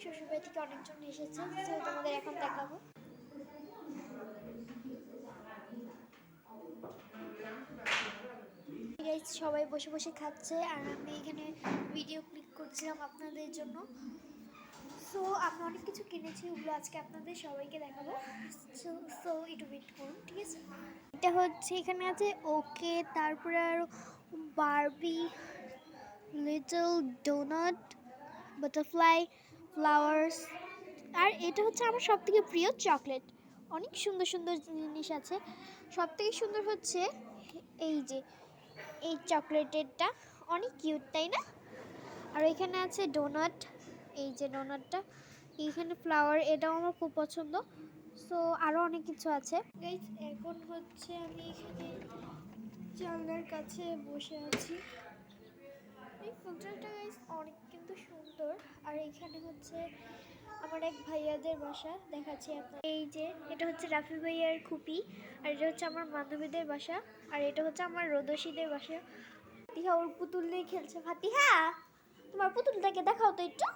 শ্বশুরবাড়ি থেকে অনেকজন এসেছে, তো তোমাদের এখন দেখাবো। সবাই বসে বসে খাচ্ছে আর আমি এখানে ভিডিও ক্লিক করছিলাম আপনাদের জন্য। সো আমি অনেক কিছু কিনেছি, ওগুলো আজকে আপনাদের সবাইকে দেখাবো। সো একটু ওয়েট করুন, ঠিক আছে? এটা হচ্ছে এখানে আছে ওকে, তারপরে আর Barbie, little donut, butterfly, flowers, আর এটা হচ্ছে আমার সব থেকে প্রিয় চকলেট। অনেক সুন্দর সুন্দর জিনিস আছে। সব থেকে সুন্দর হচ্ছে এই চকলেটেরটা, অনেক কিউট, তাই না? আর এখানে আছে ডোনাট, এই যে ডোনাটটা, এইখানে ফ্লাওয়ার, এটাও আমার খুব পছন্দ। সো আরও অনেক কিছু আছে গাইস। এখন হচ্ছে আমি এখানে জানলার কাছে বসে আছি। এই ফুলটা গাইস অনেক কিন্তু সুন্দর। আর এখানে হচ্ছে আমার এক ভাইয়াদের বাসা, দেখাচ্ছি আপনার। এই যে এটা হচ্ছে রাফি ভাইয়ার খুপি, আর এটা হচ্ছে আমার বান্ধবীদের বাসা, আর এটা হচ্ছে আমার রোদসীদের বাসা। ফাতিহা ওর পুতুল নিয়ে খেলছে। ফাতিহা, তোমার পুতুলটাকে দেখাও তো একটু।